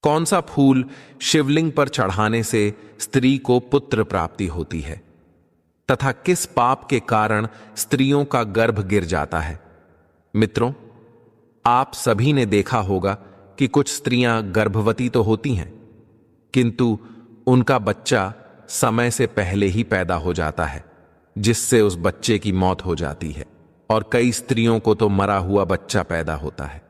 कौन सा फूल शिवलिंग पर चढ़ाने से स्त्री को पुत्र प्राप्ति होती है तथा किस पाप के कारण स्त्रियों का गर्भ गिर जाता है। मित्रों, आप सभी ने देखा होगा कि कुछ स्त्रियां गर्भवती तो होती हैं, किंतु उनका बच्चा समय से पहले ही पैदा हो जाता है, जिससे उस बच्चे की मौत हो जाती है, और कई स्त्रियों को तो मरा हुआ बच्चा पैदा होता है।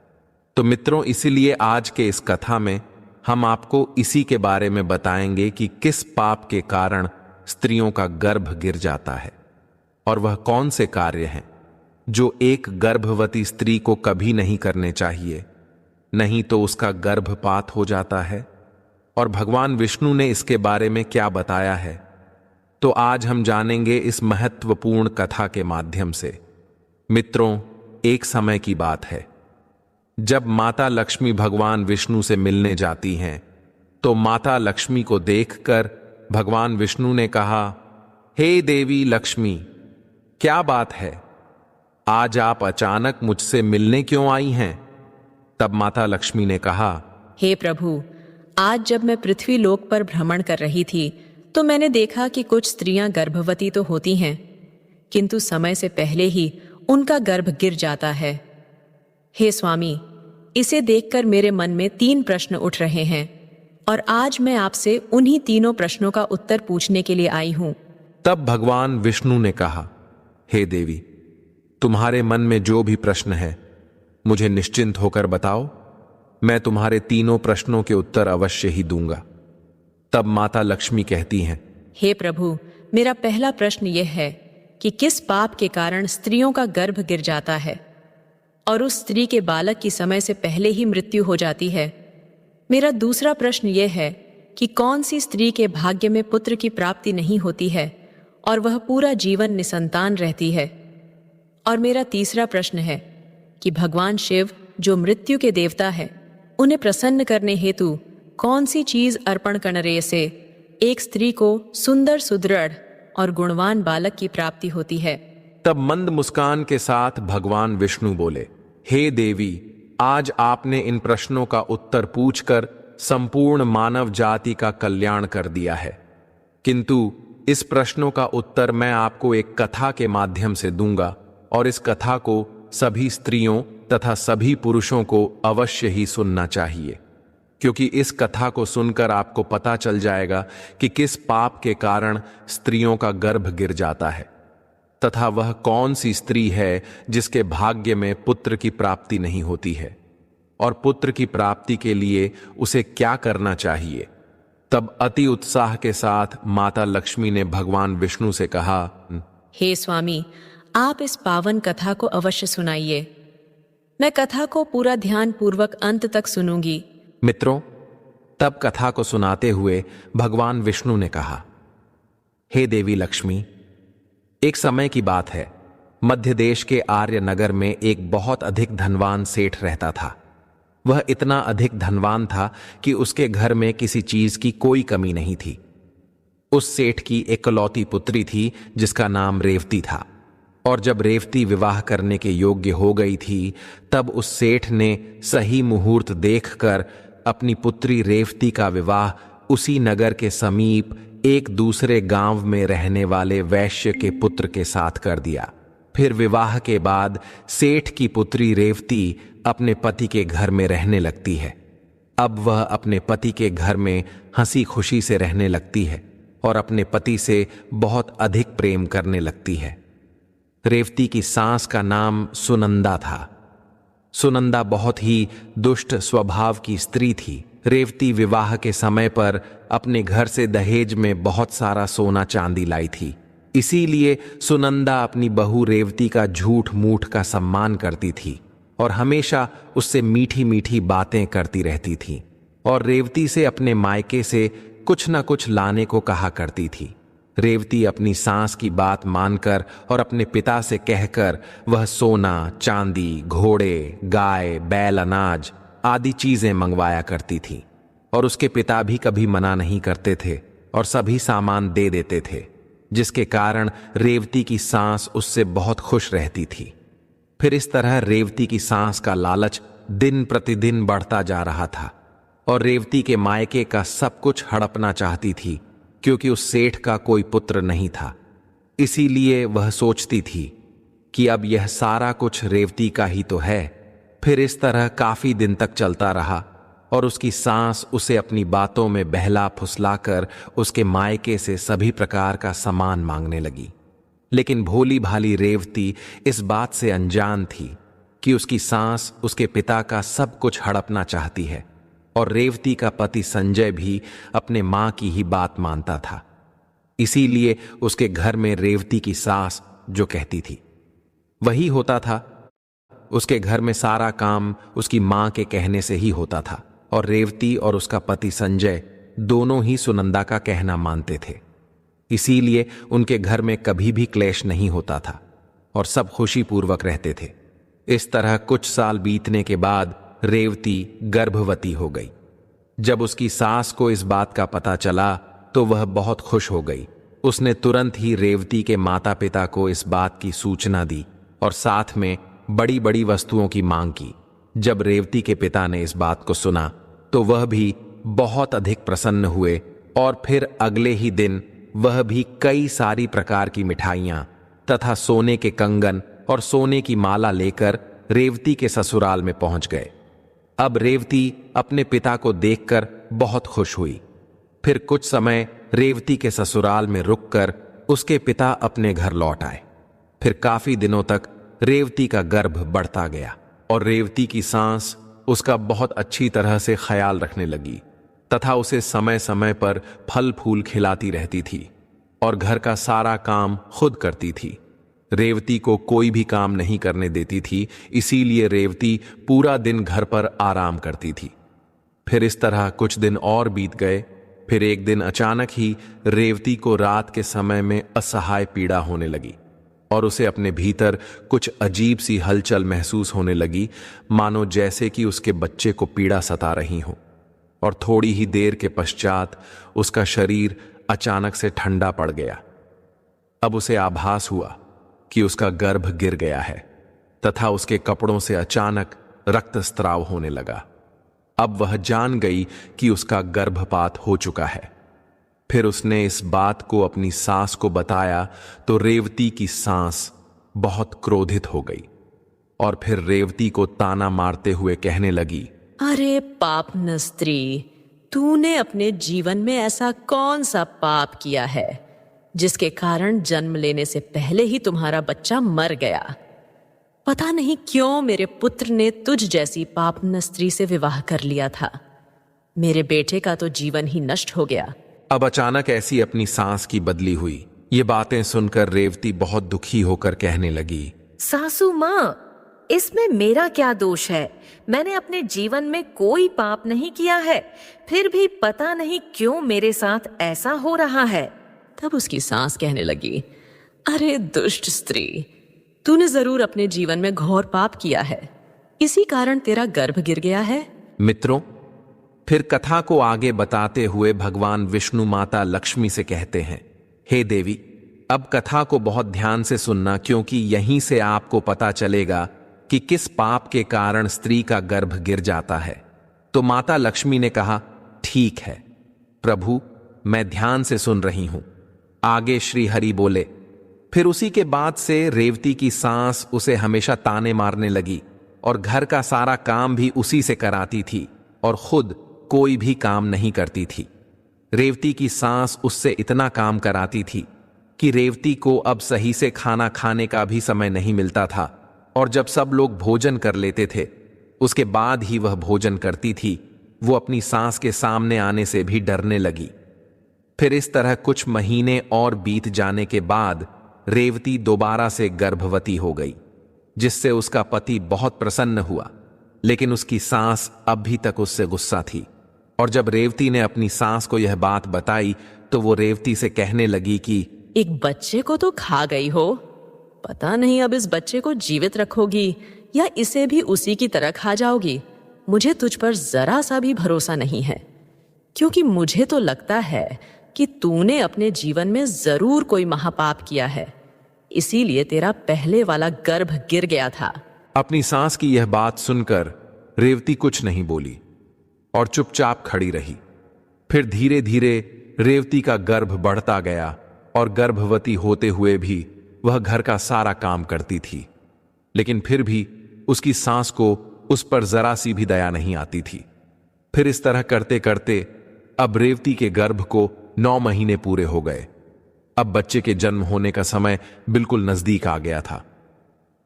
तो मित्रों, इसीलिए आज के इस कथा में हम आपको इसी के बारे में बताएंगे कि किस पाप के कारण स्त्रियों का गर्भ गिर जाता है और वह कौन से कार्य हैं जो एक गर्भवती स्त्री को कभी नहीं करने चाहिए, नहीं तो उसका गर्भपात हो जाता है। और भगवान विष्णु ने इसके बारे में क्या बताया है, तो आज हम जानेंगे इस महत्वपूर्ण कथा के माध्यम से। मित्रों, एक समय की बात है जब माता लक्ष्मी भगवान विष्णु से मिलने जाती हैं, तो माता लक्ष्मी को देखकर भगवान विष्णु ने कहा, हे देवी लक्ष्मी, क्या बात है, आज आप अचानक मुझसे मिलने क्यों आई हैं? तब माता लक्ष्मी ने कहा, हे प्रभु, आज जब मैं पृथ्वी लोक पर भ्रमण कर रही थी तो मैंने देखा कि कुछ स्त्रियां गर्भवती तो होती हैं, किंतु समय से पहले ही उनका गर्भ गिर जाता है। हे स्वामी, इसे देखकर मेरे मन में 3 प्रश्न उठ रहे हैं और आज मैं आपसे उन्हीं तीनों प्रश्नों का उत्तर पूछने के लिए आई हूं। तब भगवान विष्णु ने कहा, हे देवी, तुम्हारे मन में जो भी प्रश्न है मुझे निश्चिंत होकर बताओ, मैं तुम्हारे तीनों प्रश्नों के उत्तर अवश्य ही दूंगा। तब माता लक्ष्मी कहती हैं, हे प्रभु, मेरा पहला प्रश्न यह है कि किस पाप के कारण स्त्रियों का गर्भ गिर जाता है और उस स्त्री के बालक की समय से पहले ही मृत्यु हो जाती है। मेरा दूसरा प्रश्न यह है कि कौन सी स्त्री के भाग्य में पुत्र की प्राप्ति नहीं होती है और वह पूरा जीवन निसंतान रहती है। और मेरा तीसरा प्रश्न है कि भगवान शिव, जो मृत्यु के देवता है, उन्हें प्रसन्न करने हेतु कौन सी चीज अर्पण करने से एक स्त्री को सुंदर, सुदृढ़ और गुणवान बालक की प्राप्ति होती है। तब मंद मुस्कान के साथ भगवान विष्णु बोले, हे देवी, आज आपने इन प्रश्नों का उत्तर पूछकर संपूर्ण मानव जाति का कल्याण कर दिया है, किंतु इस प्रश्नों का उत्तर मैं आपको एक कथा के माध्यम से दूंगा और इस कथा को सभी स्त्रियों तथा सभी पुरुषों को अवश्य ही सुनना चाहिए, क्योंकि इस कथा को सुनकर आपको पता चल जाएगा कि किस पाप के कारण स्त्रियों का गर्भ गिर जाता है तथा वह कौन सी स्त्री है जिसके भाग्य में पुत्र की प्राप्ति नहीं होती है और पुत्र की प्राप्ति के लिए उसे क्या करना चाहिए। तब अति उत्साह के साथ माता लक्ष्मी ने भगवान विष्णु से कहा, हे स्वामी, आप इस पावन कथा को अवश्य सुनाइए। मैं कथा को पूरा ध्यान पूर्वक अंत तक सुनूंगी। मित्रों, तब कथा को सुनाते हुए भगवान विष्णु ने कहा, हे देवी लक्ष्मी, एक समय की बात है, मध्य देश के आर्य नगर में एक बहुत अधिक धनवान सेठ रहता था। वह इतना अधिक धनवान था कि उसके घर में किसी चीज की कोई कमी नहीं थी। उस सेठ की इकलौती पुत्री थी जिसका नाम रेवती था, और जब रेवती विवाह करने के योग्य हो गई थी, तब उस सेठ ने सही मुहूर्त देखकर अपनी पुत्री रेवती का विवाह उसी नगर के समीप एक दूसरे गांव में रहने वाले वैश्य के पुत्र के साथ कर दिया। फिर विवाह के बाद सेठ की पुत्री रेवती अपने पति के घर में रहने लगती है। अब वह अपने पति के घर में हंसी खुशी से रहने लगती है और अपने पति से बहुत अधिक प्रेम करने लगती है। रेवती की सास का नाम सुनंदा था। सुनंदा बहुत ही दुष्ट स्वभाव की स्त्री थी। रेवती विवाह के समय पर अपने घर से दहेज में बहुत सारा सोना चांदी लाई थी। इसीलिए सुनंदा अपनी बहू रेवती का झूठ मूठ का सम्मान करती थी और हमेशा उससे मीठी मीठी बातें करती रहती थी और रेवती से अपने मायके से कुछ न कुछ लाने को कहा करती थी। रेवती अपनी सास की बात मानकर और अपने पिता से कहकर वह सोना, चांदी, घोड़े, गाय, बैल, अनाज आदि चीजें मंगवाया करती थी और उसके पिता भी कभी मना नहीं करते थे और सभी सामान दे देते थे, जिसके कारण रेवती की सास उससे बहुत खुश रहती थी। फिर इस तरह रेवती की सास का लालच दिन प्रतिदिन बढ़ता जा रहा था और रेवती के मायके का सब कुछ हड़पना चाहती थी, क्योंकि उस सेठ का कोई पुत्र नहीं था। इसीलिए वह सोचती थी कि अब यह सारा कुछ रेवती का ही तो है। फिर इस तरह काफी दिन तक चलता रहा और उसकी सास उसे अपनी बातों में बहला फुसलाकर उसके मायके से सभी प्रकार का सामान मांगने लगी। लेकिन भोली भाली रेवती इस बात से अनजान थी कि उसकी सास उसके पिता का सब कुछ हड़पना चाहती है, और रेवती का पति संजय भी अपने मां की ही बात मानता था। इसीलिए उसके घर में रेवती की सास जो कहती थी वही होता था। उसके घर में सारा काम उसकी मां के कहने से ही होता था, और रेवती और उसका पति संजय दोनों ही सुनंदा का कहना मानते थे। इसीलिए उनके घर में कभी भी क्लेश नहीं होता था और सब खुशीपूर्वक रहते थे। इस तरह कुछ साल बीतने के बाद रेवती गर्भवती हो गई। जब उसकी सास को इस बात का पता चला तो वह बहुत खुश हो गई। उसने तुरंत ही रेवती के माता पिता को इस बात की सूचना दी और साथ में बड़ी बड़ी वस्तुओं की मांग की। जब रेवती के पिता ने इस बात को सुना तो वह भी बहुत अधिक प्रसन्न हुए, और फिर अगले ही दिन वह भी कई सारी प्रकार की मिठाइयां तथा सोने के कंगन और सोने की माला लेकर रेवती के ससुराल में पहुंच गए। अब रेवती अपने पिता को देखकर बहुत खुश हुई। फिर कुछ समय रेवती के ससुराल में रुककर उसके पिता अपने घर लौट आए। फिर काफी दिनों तक रेवती का गर्भ बढ़ता गया और रेवती की सास उसका बहुत अच्छी तरह से ख्याल रखने लगी तथा उसे समय समय पर फल फूल खिलाती रहती थी और घर का सारा काम खुद करती थी। रेवती को कोई भी काम नहीं करने देती थी, इसीलिए रेवती पूरा दिन घर पर आराम करती थी। फिर इस तरह कुछ दिन और बीत गए। फिर एक दिन अचानक ही रेवती को रात के समय में असहाय पीड़ा होने लगी और उसे अपने भीतर कुछ अजीब सी हलचल महसूस होने लगी, मानो जैसे कि उसके बच्चे को पीड़ा सता रही हो। और थोड़ी ही देर के पश्चात उसका शरीर अचानक से ठंडा पड़ गया। अब उसे आभास हुआ कि उसका गर्भ गिर गया है तथा उसके कपड़ों से अचानक रक्तस्राव होने लगा। अब वह जान गई कि उसका गर्भपात हो चुका है। फिर उसने इस बात को अपनी सास को बताया तो रेवती की सास बहुत क्रोधित हो गई और फिर रेवती को ताना मारते हुए कहने लगी, अरे पापन स्त्री, तूने अपने जीवन में ऐसा कौन सा पाप किया है जिसके कारण जन्म लेने से पहले ही तुम्हारा बच्चा मर गया? पता नहीं क्यों मेरे पुत्र ने तुझ जैसी पापन स्त्री से विवाह कर लिया था। मेरे बेटे का तो जीवन ही नष्ट हो गया। अब अचानक ऐसी अपनी सास की बदली हुई। ये बातें सुनकर रेवती बहुत दुखी होकर कहने लगी, सासू माँ, इसमें मेरा क्या दोष है? मैंने अपने जीवन में कोई पाप नहीं किया है, फिर भी पता नहीं क्यों मेरे साथ ऐसा हो रहा है। तब उसकी सास कहने लगी, अरे दुष्ट स्त्री, तूने जरूर अपने जीवन में घोर पाप किया है, इसी कारण तेरा गर्भ गिर गया है। मित्रों, फिर कथा को आगे बताते हुए भगवान विष्णु माता लक्ष्मी से कहते हैं, हे देवी, अब कथा को बहुत ध्यान से सुनना, क्योंकि यहीं से आपको पता चलेगा कि किस पाप के कारण स्त्री का गर्भ गिर जाता है। तो माता लक्ष्मी ने कहा, ठीक है प्रभु, मैं ध्यान से सुन रही हूं। आगे श्री हरि बोले, फिर उसी के बाद से रेवती की सास उसे हमेशा ताने मारने लगी और घर का सारा काम भी उसी से कराती थी और खुद कोई भी काम नहीं करती थी। रेवती की सास उससे इतना काम कराती थी कि रेवती को अब सही से खाना खाने का भी समय नहीं मिलता था, और जब सब लोग भोजन कर लेते थे उसके बाद ही वह भोजन करती थी। वो अपनी सास के सामने आने से भी डरने लगी। फिर इस तरह कुछ महीने और बीत जाने के बाद रेवती दोबारा से गर्भवती हो गई, जिससे उसका पति बहुत प्रसन्न हुआ, लेकिन उसकी सास अब भी तक उससे गुस्सा थी। और जब रेवती ने अपनी सास को यह बात बताई तो वो रेवती से कहने लगी कि एक बच्चे को तो खा गई हो, पता नहीं अब इस बच्चे को जीवित रखोगी या इसे भी उसी की तरह खा जाओगी। मुझे तुझ पर जरा सा भी भरोसा नहीं है, क्योंकि मुझे तो लगता है कि तूने अपने जीवन में जरूर कोई महापाप किया है, इसीलिए तेरा पहले वाला गर्भ गिर गया था। अपनी सास की यह बात सुनकर रेवती कुछ नहीं बोली और चुपचाप खड़ी रही। फिर धीरे धीरे रेवती का गर्भ बढ़ता गया और गर्भवती होते हुए भी वह घर का सारा काम करती थी, लेकिन फिर भी उसकी सास को उस पर जरा सी भी दया नहीं आती थी। फिर इस तरह करते करते अब रेवती के गर्भ को 9 महीने पूरे हो गए। अब बच्चे के जन्म होने का समय बिल्कुल नजदीक आ गया था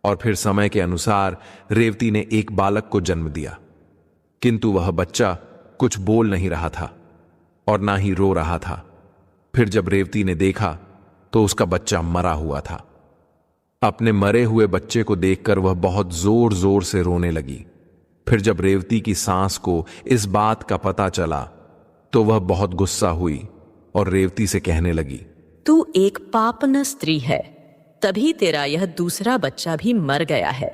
और फिर समय के अनुसार रेवती ने एक बालक को जन्म दिया, किंतु वह बच्चा कुछ बोल नहीं रहा था और ना ही रो रहा था। फिर जब रेवती ने देखा तो उसका बच्चा मरा हुआ था। अपने मरे हुए बच्चे को देखकर वह बहुत जोर जोर से रोने लगी। फिर जब रेवती की सास को इस बात का पता चला तो वह बहुत गुस्सा हुई और रेवती से कहने लगी, तू एक पापन स्त्री है, तभी तेरा यह दूसरा बच्चा भी मर गया है।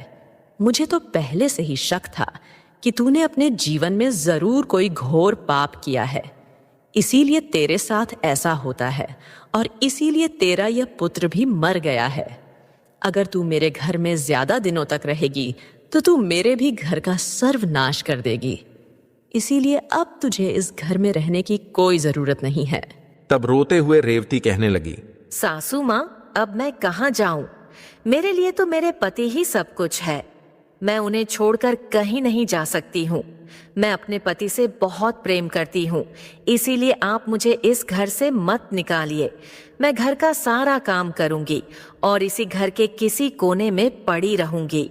मुझे तो पहले से ही शक था कि तूने अपने जीवन में जरूर कोई घोर पाप किया है, इसीलिए तेरे साथ ऐसा होता है और इसीलिए तेरा यह पुत्र भी मर गया है। अगर तू मेरे घर में ज्यादा दिनों तक रहेगी तो तू मेरे भी घर का सर्वनाश कर देगी, इसीलिए अब तुझे इस घर में रहने की कोई जरूरत नहीं है। तब रोते हुए रेवती कहने लगी, सासू माँ, अब मैं कहाँ जाऊं? मेरे लिए तो मेरे पति ही सब कुछ है। मैं उन्हें छोड़कर कहीं नहीं जा सकती हूँ। मैं अपने पति से बहुत प्रेम करती हूँ, इसीलिए आप मुझे इस घर से मत निकालिए। मैं घर का सारा काम करूंगी और इसी घर के किसी कोने में पड़ी रहूंगी।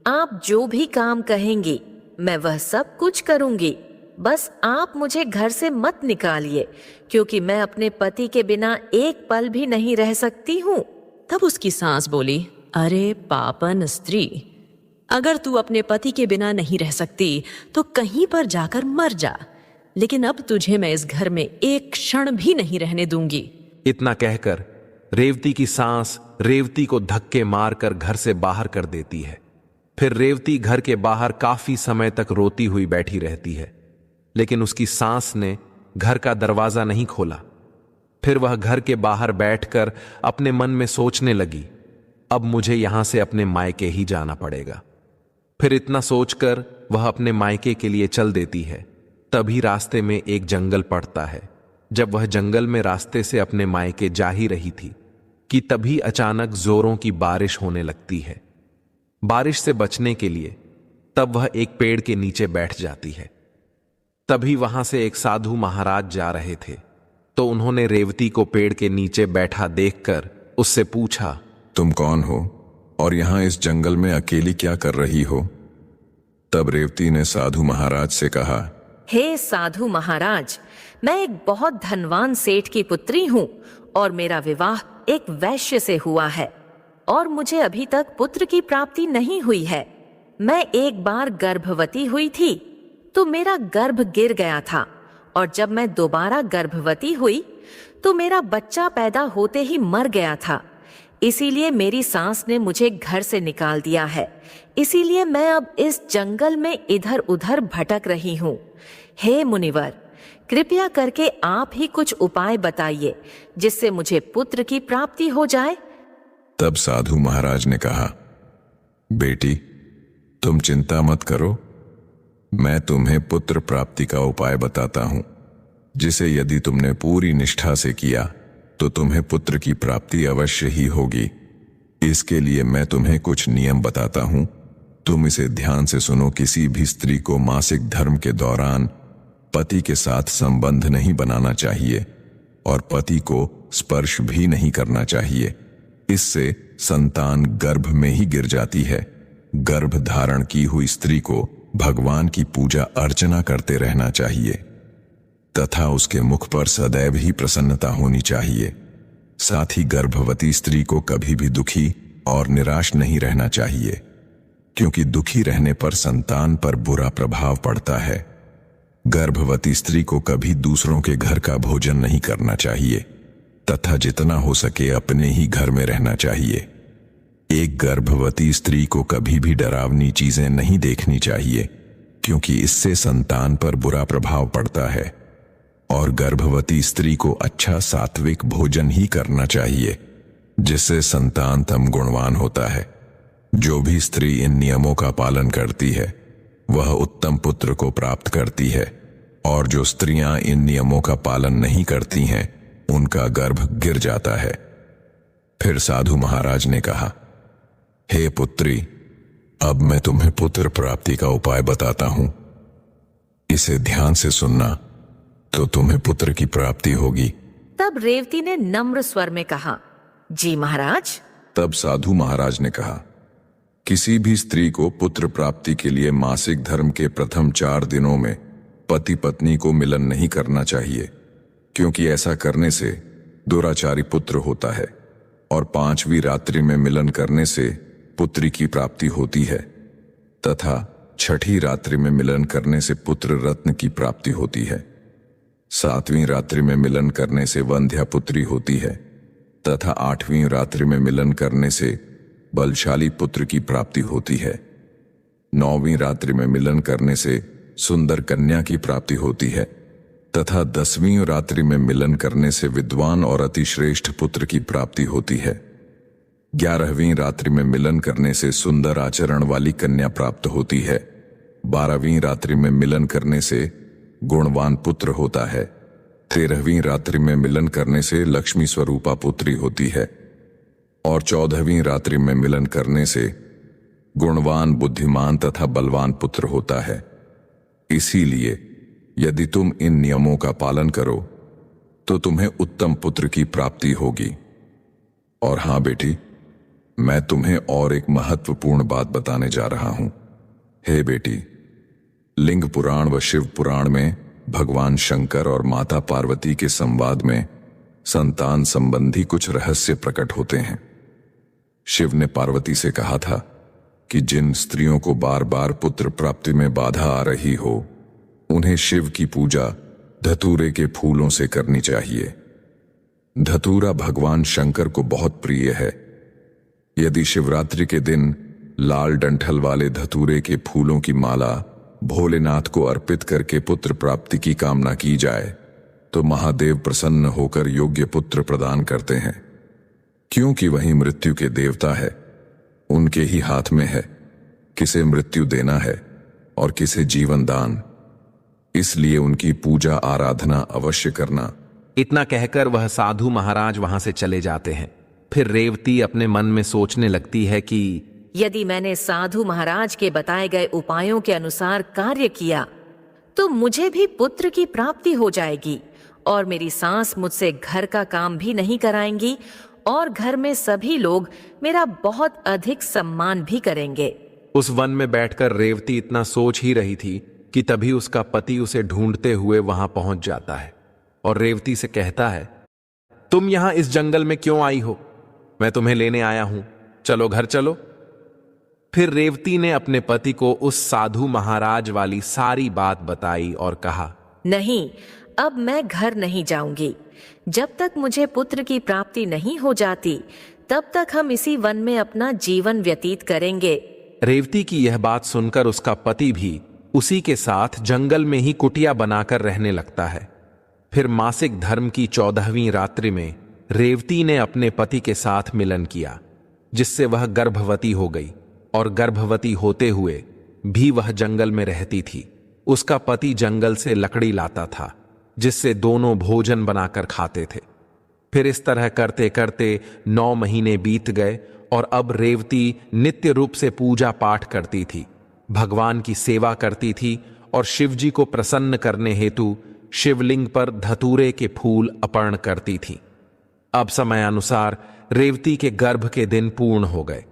आप जो भी काम कहेंगी मैं वह सब कुछ करूंगी। बस आप मुझे घर से मत निकालिए, क्योंकि मैं अपने पति के बिना एक पल भी नहीं रह सकती हूँ। तब उसकी सास बोली, अरे पापन स्त्री, अगर तू अपने पति के बिना नहीं रह सकती तो कहीं पर जाकर मर जा, लेकिन अब तुझे मैं इस घर में एक क्षण भी नहीं रहने दूंगी। इतना कहकर रेवती की सास रेवती को धक्के मारकर घर से बाहर कर देती है। फिर रेवती घर के बाहर काफी समय तक रोती हुई बैठी रहती है, लेकिन उसकी सास ने घर का दरवाजा नहीं खोला। फिर वह घर के बाहर बैठकर अपने मन में सोचने लगी, अब मुझे यहां से अपने मायके ही जाना पड़ेगा। फिर इतना सोचकर वह अपने मायके के लिए चल देती है। तभी रास्ते में एक जंगल पड़ता है। जब वह जंगल में रास्ते से अपने मायके जा ही रही थी कि तभी अचानक जोरों की बारिश होने लगती है। बारिश से बचने के लिए तब वह एक पेड़ के नीचे बैठ जाती है। तभी वहां से एक साधु महाराज जा रहे थे, तो उन्होंने रेवती को पेड़ के नीचे बैठा देखकर उससे पूछा, तुम कौन हो और यहां इस जंगल में अकेली क्या कर रही हो? तब रेवती ने साधु महाराज से कहा, हे साधु महाराज, मैं एक बहुत धनवान सेठ की पुत्री हूँ और मेरा विवाह एक वैश्य से हुआ है और मुझे अभी तक पुत्र की प्राप्ति नहीं हुई है। मैं एक बार गर्भवती हुई थी तो मेरा गर्भ गिर गया था और जब मैं दोबारा गर्भवती हुई तो मेरा बच्चा पैदा होते ही मर गया था। इसीलिए मेरी सास ने मुझे घर से निकाल दिया है। इसीलिए मैं अब इस जंगल में इधर उधर भटक रही हूँ। हे मुनिवर, कृपया करके आप ही कुछ उपाय बताइए जिससे मुझे पुत्र की प्राप्ति हो जाए। तब साधु महाराज ने कहा, बेटी, तुम चिंता मत करो, मैं तुम्हें पुत्र प्राप्ति का उपाय बताता हूं, जिसे यदि तुमने पूरी निष्ठा से किया तो तुम्हें पुत्र की प्राप्ति अवश्य ही होगी। इसके लिए मैं तुम्हें कुछ नियम बताता हूं, तुम इसे ध्यान से सुनो। किसी भी स्त्री को मासिक धर्म के दौरान पति के साथ संबंध नहीं बनाना चाहिए और पति को स्पर्श भी नहीं करना चाहिए। इससे संतान गर्भ में ही गिर जाती है। गर्भ धारण की हुई स्त्री को भगवान की पूजा अर्चना करते रहना चाहिए तथा उसके मुख पर सदैव ही प्रसन्नता होनी चाहिए। साथ ही गर्भवती स्त्री को कभी भी दुखी और निराश नहीं रहना चाहिए, क्योंकि दुखी रहने पर संतान पर बुरा प्रभाव पड़ता है। गर्भवती स्त्री को कभी दूसरों के घर का भोजन नहीं करना चाहिए तथा जितना हो सके अपने ही घर में रहना चाहिए। एक गर्भवती स्त्री को कभी भी डरावनी चीजें नहीं देखनी चाहिए, क्योंकि इससे संतान पर बुरा प्रभाव पड़ता है। और गर्भवती स्त्री को अच्छा सात्विक भोजन ही करना चाहिए, जिससे संतान तम गुणवान होता है। जो भी स्त्री इन नियमों का पालन करती है वह उत्तम पुत्र को प्राप्त करती है। और जो स्त्रियां इन नियमों का पालन नहीं करती हैं उनका गर्भ गिर जाता है। फिर साधु महाराज ने कहा, हे पुत्री, अब मैं तुम्हें पुत्र प्राप्ति का उपाय बताता हूं। इसे ध्यान से सुनना तो तुम्हें पुत्र की प्राप्ति होगी। तब रेवती ने नम्र स्वर में कहा, जी महाराज। तब साधु महाराज ने कहा, किसी भी स्त्री को पुत्र प्राप्ति के लिए मासिक धर्म के प्रथम 4 दिनों में पति पत्नी को मिलन नहीं करना चाहिए, क्योंकि ऐसा करने से दुराचारी पुत्र होता है, और 5वीं रात्रि में मिलन करने से पुत्री की प्राप्ति होती है, तथा 6ठी रात्रि में मिलन करने से पुत्र रत्न की प्राप्ति होती है। 7वीं रात्रि में मिलन करने से वंध्या पुत्री होती है, तथा 8वीं रात्रि में मिलन करने से बलशाली पुत्र की प्राप्ति होती है। 9वीं रात्रि में मिलन करने से सुंदर कन्या की प्राप्ति होती है, तथा 10वीं रात्रि में मिलन करने से विद्वान और अतिश्रेष्ठ पुत्र की प्राप्ति होती है। 11वीं रात्रि में मिलन करने से सुंदर आचरण वाली कन्या प्राप्त होती है। 12वीं रात्रि में मिलन करने से गुणवान पुत्र होता है। 13वीं रात्रि में मिलन करने से लक्ष्मी स्वरूपा पुत्री होती है, और 14वीं रात्रि में मिलन करने से गुणवान, बुद्धिमान तथा बलवान पुत्र होता है। इसीलिए यदि तुम इन नियमों का पालन करो तो तुम्हें उत्तम पुत्र की प्राप्ति होगी। और हां बेटी, मैं तुम्हें और एक महत्वपूर्ण बात बताने जा रहा हूं। हे बेटी, लिंग पुराण व शिव पुराण में भगवान शंकर और माता पार्वती के संवाद में संतान संबंधी कुछ रहस्य प्रकट होते हैं। शिव ने पार्वती से कहा था कि जिन स्त्रियों को बार बार पुत्र प्राप्ति में बाधा आ रही हो, उन्हें शिव की पूजा धतूरे के फूलों से करनी चाहिए। धतूरा भगवान शंकर को बहुत प्रिय है। यदि शिवरात्रि के दिन लाल डंठल वाले धतूरे के फूलों की माला भोलेनाथ को अर्पित करके पुत्र प्राप्ति की कामना की जाए तो महादेव प्रसन्न होकर योग्य पुत्र प्रदान करते हैं, क्योंकि वही मृत्यु के देवता है। उनके ही हाथ में है किसे मृत्यु देना है और किसे जीवन दान। इसलिए उनकी पूजा आराधना अवश्य करना। इतना कहकर वह साधु महाराज वहां से चले जाते हैं। फिर रेवती अपने मन में सोचने लगती है कि यदि मैंने साधु महाराज के बताए गए उपायों के अनुसार कार्य किया तो मुझे भी पुत्र की प्राप्ति हो जाएगी, और मेरी सास मुझसे घर का काम भी नहीं कराएंगी, और घर में सभी लोग मेरा बहुत अधिक सम्मान भी करेंगे। उस वन में बैठकर रेवती इतना सोच ही रही थी कि तभी उसका पति उसे ढूंढते हुए वहां पहुंच जाता है और रेवती से कहता है, तुम यहां इस जंगल में क्यों आई हो? मैं तुम्हें लेने आया हूं, चलो घर चलो। फिर रेवती ने अपने पति को उस साधु महाराज वाली सारी बात बताई और कहा, नहीं, अब मैं घर नहीं जाऊंगी। जब तक मुझे पुत्र की प्राप्ति नहीं हो जाती तब तक हम इसी वन में अपना जीवन व्यतीत करेंगे। रेवती की यह बात सुनकर उसका पति भी उसी के साथ जंगल में ही कुटिया बनाकर रहने लगता है। फिर मासिक धर्म की 14वीं रात्रि में रेवती ने अपने पति के साथ मिलन किया, जिससे वह गर्भवती हो गई, और गर्भवती होते हुए भी वह जंगल में रहती थी। उसका पति जंगल से लकड़ी लाता था, जिससे दोनों भोजन बनाकर खाते थे। फिर इस तरह करते करते 9 महीने बीत गए, और अब रेवती नित्य रूप से पूजा पाठ करती थी, भगवान की सेवा करती थी, और शिवजी को प्रसन्न करने हेतु शिवलिंग पर धतूरे के फूल अर्पण करती थी। अब समयानुसार रेवती के गर्भ के दिन पूर्ण हो गए।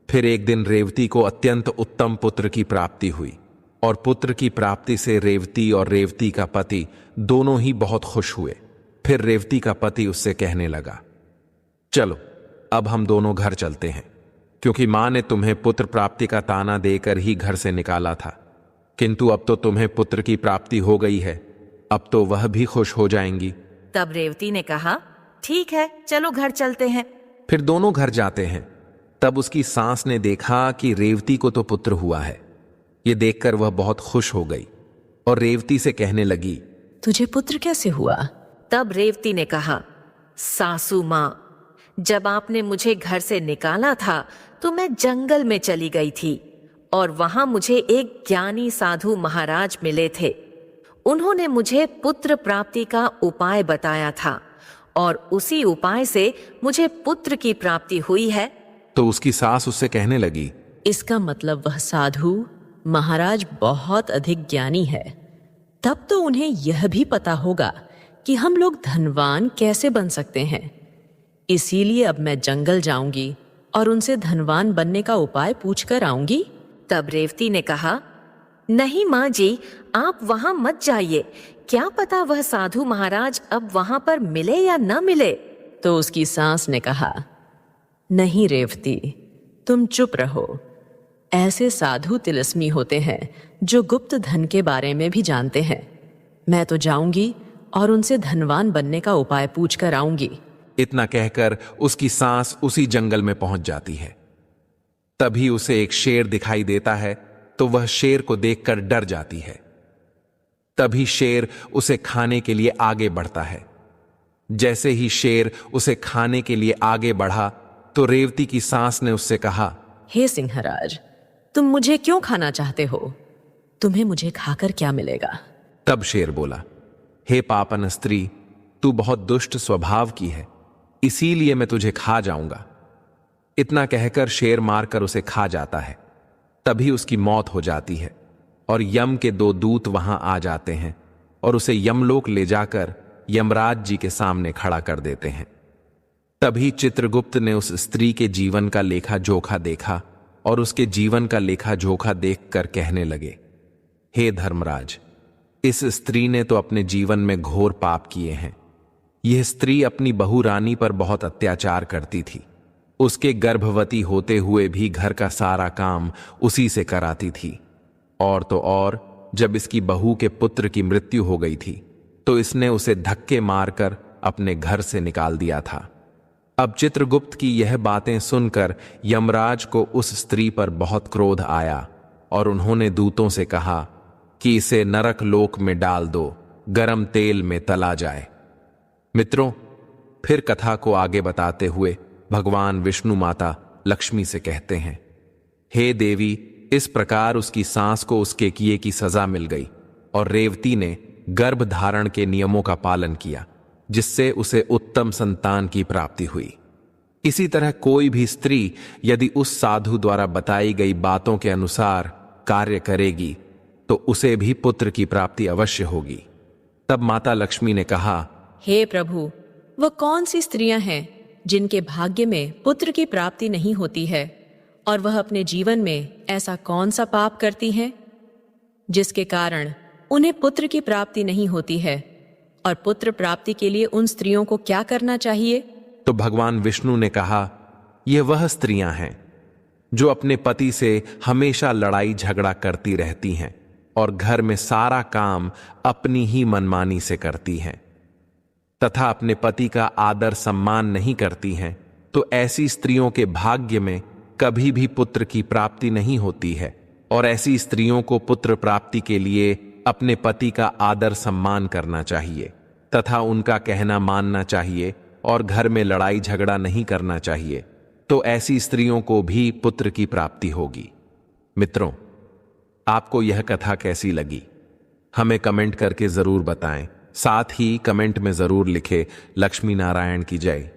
फिर एक दिन रेवती को अत्यंत उत्तम पुत्र की प्राप्ति हुई, और पुत्र की प्राप्ति से रेवती और रेवती का पति दोनों ही बहुत खुश हुए। फिर रेवती का पति उससे कहने लगा, चलो अब हम दोनों घर चलते हैं, क्योंकि मां ने तुम्हें पुत्र प्राप्ति का ताना देकर ही घर से निकाला था, किंतु अब तो तुम्हें पुत्र की प्राप्ति हो गई है, अब तो वह भी खुश हो जाएंगी। तब रेवती ने कहा, ठीक है, चलो घर चलते हैं। फिर दोनों घर जाते हैं। तब उसकी सास ने देखा कि रेवती को तो पुत्र हुआ है। ये देखकर वह बहुत खुश हो गई और रेवती से कहने लगी, तुझे पुत्र कैसे हुआ? तब रेवती ने कहा, सासू माँ, जब आपने मुझे घर से निकाला था तो मैं जंगल में चली गई थी, और वहां मुझे एक ज्ञानी साधु महाराज मिले थे। उन्होंने मुझे पुत्र प्राप्ति का उपाय बताया था और उसी उपाय से मुझे पुत्र की प्राप्ति हुई है। तो उसकी सास उससे कहने लगी, इसका मतलब वह साधु महाराज बहुत अधिक ज्ञानी है। तब तो उन्हें यह भी पता होगा कि हम लोग धनवान कैसे बन सकते हैं। इसीलिए अब मैं जंगल जाऊंगी और उनसे धनवान बनने का उपाय पूछकर आऊंगी। तब रेवती ने कहा, नहीं माँ जी, आप वहां मत जाइए। क्या पता वह साधु महाराज अब वहां पर मिले या न मिले। तो उसकी सास ने कहा, नहीं रेवती, तुम चुप रहो। ऐसे साधु तिलस्मी होते हैं जो गुप्त धन के बारे में भी जानते हैं। मैं तो जाऊंगी और उनसे धनवान बनने का उपाय पूछकर आऊंगी। इतना कहकर उसकी सांस उसी जंगल में पहुंच जाती है। तभी उसे एक शेर दिखाई देता है, तो वह शेर को देखकर डर जाती है। तभी शेर उसे खाने के लिए आगे बढ़ता है। जैसे ही शेर उसे खाने के लिए आगे बढ़ा, तो रेवती की सांस ने उससे कहा, हे सिंहराज, तुम मुझे क्यों खाना चाहते हो? तुम्हें मुझे खाकर क्या मिलेगा? तब शेर बोला, हे पापन स्त्री, तू बहुत दुष्ट स्वभाव की है, इसीलिए मैं तुझे खा जाऊंगा। इतना कहकर शेर मारकर उसे खा जाता है। तभी उसकी मौत हो जाती है और यम के 2 दूत वहां आ जाते हैं और उसे यमलोक ले जाकर यमराज जी के सामने खड़ा कर देते हैं। तभी चित्रगुप्त ने उस स्त्री के जीवन का लेखा जोखा देखा और उसके जीवन का लेखा जोखा देखकर कहने लगे, हे धर्मराज, इस स्त्री ने तो अपने जीवन में घोर पाप किए हैं। यह स्त्री अपनी बहू रानी पर बहुत अत्याचार करती थी। उसके गर्भवती होते हुए भी घर का सारा काम उसी से कराती थी। और तो और, जब इसकी बहू के पुत्र की मृत्यु हो गई थी, तो इसने उसे धक्के मारकर अपने घर से निकाल दिया था। अब चित्रगुप्त की यह बातें सुनकर यमराज को उस स्त्री पर बहुत क्रोध आया और उन्होंने दूतों से कहा कि इसे नरक लोक में डाल दो, गरम तेल में तला जाए। मित्रों, फिर कथा को आगे बताते हुए भगवान विष्णु माता लक्ष्मी से कहते हैं, हे देवी, इस प्रकार उसकी सांस को उसके किए की सजा मिल गई और रेवती ने गर्भ धारण के नियमों का पालन किया, जिससे उसे उत्तम संतान की प्राप्ति हुई। इसी तरह कोई भी स्त्री यदि उस साधु द्वारा बताई गई बातों के अनुसार कार्य करेगी, तो उसे भी पुत्र की प्राप्ति अवश्य होगी। तब माता लक्ष्मी ने कहा, हे प्रभु, वह कौन सी स्त्रियां हैं जिनके भाग्य में पुत्र की प्राप्ति नहीं होती है, और वह अपने जीवन में ऐसा कौन सा पाप करती हैं जिसके कारण उन्हें पुत्र की प्राप्ति नहीं होती है, और पुत्र प्राप्ति के लिए उन स्त्रियों को क्या करना चाहिए? तो भगवान विष्णु ने कहा, ये वह स्त्रियां हैं जो अपने पति से हमेशा लड़ाई झगड़ा करती रहती हैं और घर में सारा काम अपनी ही मनमानी से करती हैं तथा अपने पति का आदर सम्मान नहीं करती हैं, तो ऐसी स्त्रियों के भाग्य में कभी भी पुत्र की प्राप्ति नहीं होती है। और ऐसी स्त्रियों को पुत्र प्राप्ति के लिए अपने पति का आदर सम्मान करना चाहिए तथा उनका कहना मानना चाहिए और घर में लड़ाई झगड़ा नहीं करना चाहिए, तो ऐसी स्त्रियों को भी पुत्र की प्राप्ति होगी। मित्रों, आपको यह कथा कैसी लगी? हमें कमेंट करके जरूर बताएं। साथ ही कमेंट में जरूर लिखें, लक्ष्मी नारायण की जय।